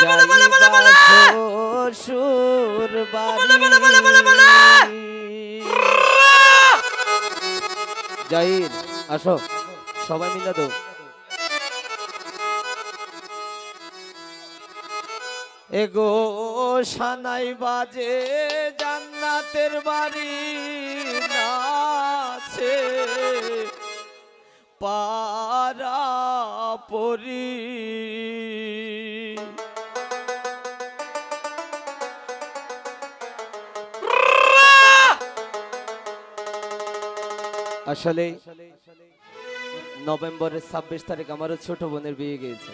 যাইবা শ্বশুর বাড়ি। জাহির আসো, সবাই মিলে দাও। এগো সানাই বাজে জান্নাতের বাড়ি নাছে পারা পরি। আসলে নভেম্বরের 26 তারিখ আমারও ছোট বোনের বিয়ে গিয়েছে।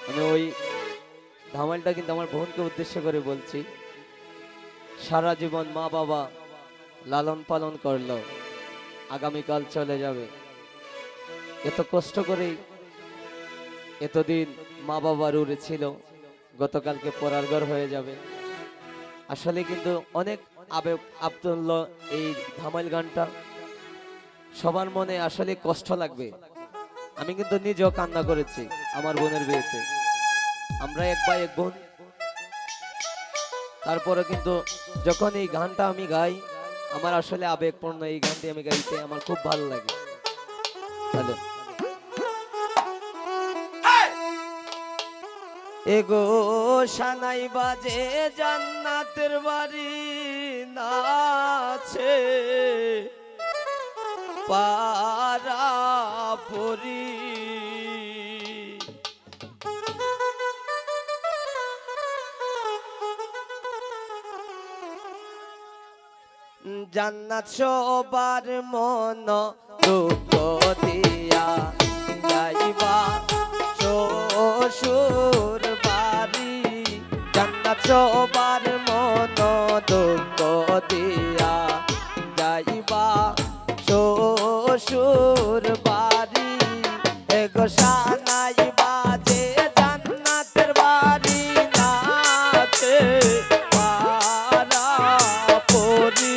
আমি ওই ধামালটা কিন্তু আমার বোনকে উদ্দেশ্য করে বলছি, সারা জীবন মা বাবা লালন পালন করলো, আগামীকাল চলে যাবে। এত কষ্ট করে এতদিন মা বাবার উড়ে ছিল, গতকালকে পরার ঘর হয়ে যাবে। আসলে কিন্তু অনেক আবেগ আব্দুল্ল এই ধামাইল গানটা সবার মনে আসলে কষ্ট লাগবে। আমি কিন্তু নিজেও কান্না করেছি আমার বোনের বিয়েতে। আমরা এক ভাই এক বোন, তারপরে কিন্তু যখন এই গানটা আমি গাই আমার আসলে আবেগপূর্ণ এই গানটি আমি গাইতে আমার খুব ভালো লাগে। হ্যালো এগো সানাই বাজে জান্নাতের বাড়ি নাছে পারা পরি। জান্নাত সবার মন দুঃখ দিয়া যাইবা শ্বশুর বাড়ি। জান্নাত সবার মন দুঃখ দিয়া যাইবা শ্বশুর বাড়ি। এগো সানাই বাজে জান্নাতের বাড়ি নাচে পারা পরি।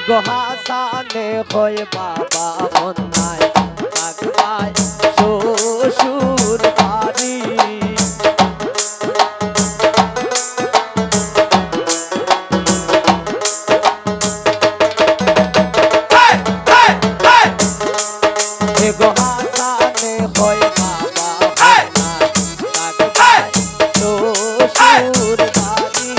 গো হাসানে হয়ে বাবা অন্যায় থাকবায় শ্বশুর বাড়ি গো হাসানে হয়ে বাবা অন্যায় থাকবায় শ্বশুর বাড়ি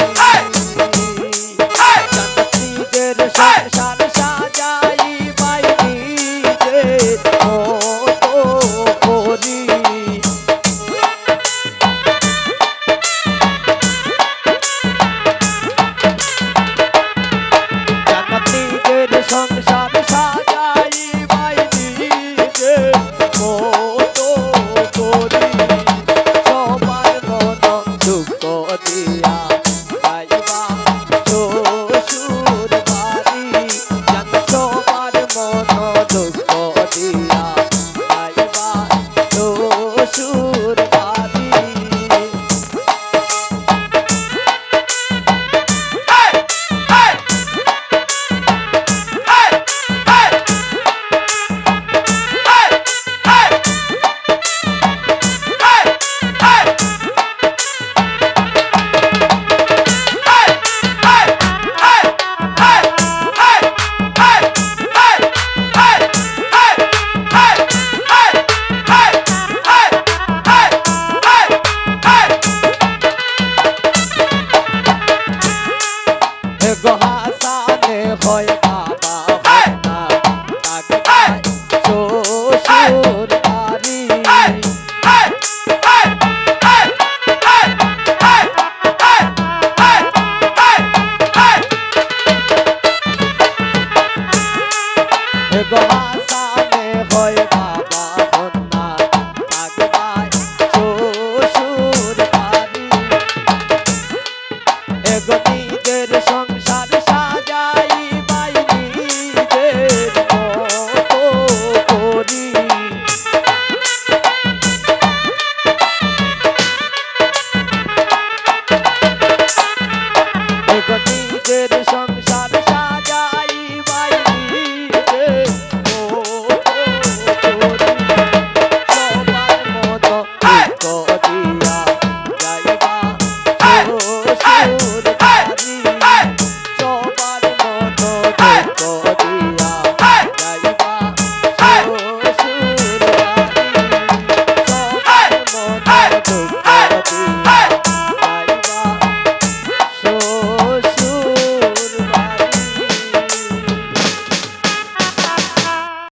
জান্নাতীদের সংসার সাজাই বাই নিজের মতো করি জান্নাতীদের সংসার সাজাই বাই নিজের মতো করি সবার মন দুঃখ দিয়া যাইবা শ্বশুর বাড়ি জান সবার মন দুঃখ দিয়া যাইবা শ্বশুর বাড়ি গো হাসানে হয় বাবা অন্যায় থাকবায় শ্বশুর বাড়ি গো হাসানে হয় বাবা অন্যায় থাকবায় শ্বশুর বাড়ি গো নিজের সংসার সাজাই বাই নিজের মতো করি গো নিজের সংসার সাজাই বাই নিজের মতো করি সবার মতো দুঃখ দিয়া যাইবা শ্বশুর বাড়ি সবার মতো দুঃখ দিয়া যাইবা শ্বশুর বাড়ি সবার মতো দুঃখ দিয়া যাইবা শ্বশুর